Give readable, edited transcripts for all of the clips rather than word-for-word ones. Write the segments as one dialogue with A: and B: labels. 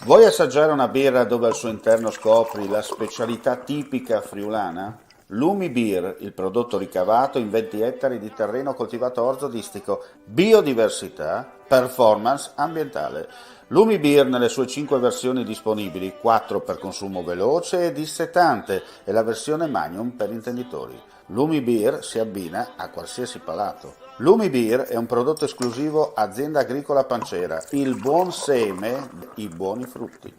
A: Vuoi assaggiare una birra dove al suo interno scopri la specialità tipica friulana? Lumi Beer, il prodotto ricavato in 20 ettari di terreno coltivato orzodistico, biodiversità, performance ambientale. Lumi Beer nelle sue 5 versioni disponibili, 4 per consumo veloce e dissetante e la versione Magnum per intenditori. Lumi Beer si abbina a qualsiasi palato. Lumi Beer è un prodotto esclusivo Azienda Agricola Pancera, il buon seme, i buoni frutti.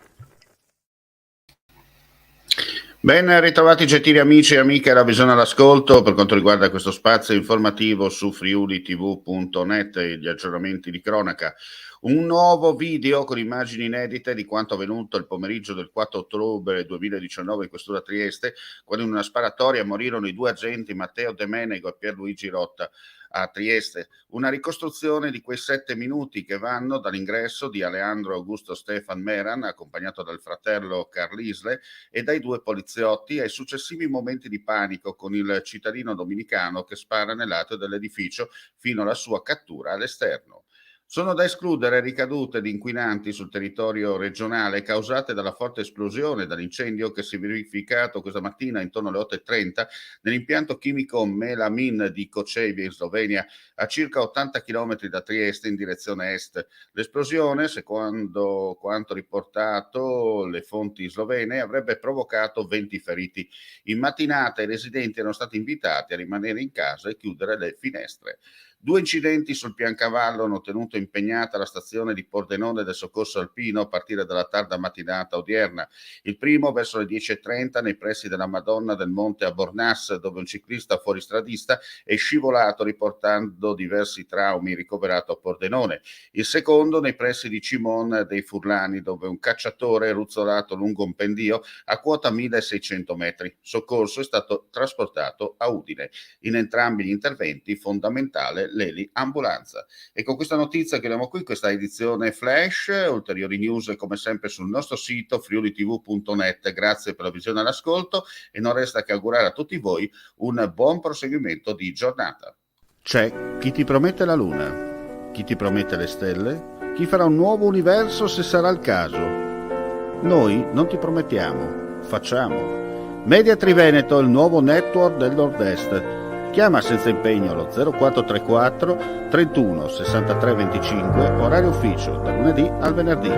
A: Ben ritrovati gentili amici e amiche alla Visione all'Ascolto per quanto riguarda questo spazio informativo su friulitv.net e gli aggiornamenti di cronaca. Un nuovo video con immagini inedite di quanto avvenuto il pomeriggio del 4 ottobre 2019 in questura Trieste, quando in una sparatoria morirono i 2 agenti Matteo De Menego e Pierluigi Rotta a Trieste. Una ricostruzione di quei 7 minuti che vanno dall'ingresso di Aleandro Augusto Stefan Meran, accompagnato dal fratello Carlisle e dai 2 poliziotti, ai successivi momenti di panico con il cittadino dominicano che spara nell'atrio dell'edificio fino alla sua cattura all'esterno. Sono da escludere ricadute di inquinanti sul territorio regionale causate dalla forte esplosione dall'incendio che si è verificato questa mattina intorno alle 8:30 nell'impianto chimico Melamin di Kočevje in Slovenia, a circa 80 km da Trieste in direzione est. L'esplosione, secondo quanto riportato le fonti slovene, avrebbe provocato 20 feriti. In mattinata i residenti erano stati invitati a rimanere in casa e chiudere le finestre. 2 incidenti sul Piancavallo hanno tenuto impegnata la stazione di Pordenone del soccorso alpino a partire dalla tarda mattinata odierna. Il primo verso le 10:30 nei pressi della Madonna del Monte a Bornas, dove un ciclista fuoristradista è scivolato riportando diversi traumi, ricoverato a Pordenone. Il secondo nei pressi di Cimon dei Furlani, dove un cacciatore è ruzzolato lungo un pendio a quota 1600 metri. Soccorso è stato trasportato a Udine. In entrambi gli interventi fondamentale l'eli ambulanza. E con questa notizia chiudiamo qui questa edizione flash. Ulteriori news come sempre sul nostro sito friulitv.net. Grazie per la visione e l'ascolto e non resta che augurare a tutti voi un buon proseguimento di giornata. C'è chi ti promette la luna, chi ti promette le stelle, chi farà un nuovo universo se sarà il caso. Noi non ti promettiamo, facciamo. Media Triveneto, il nuovo network del Nord-Est. Chiama senza impegno allo 0434 31 63 25, orario ufficio, da lunedì al venerdì.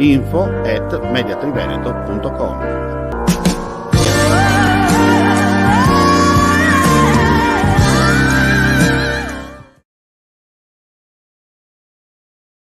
A: info@mediatriveneto.com.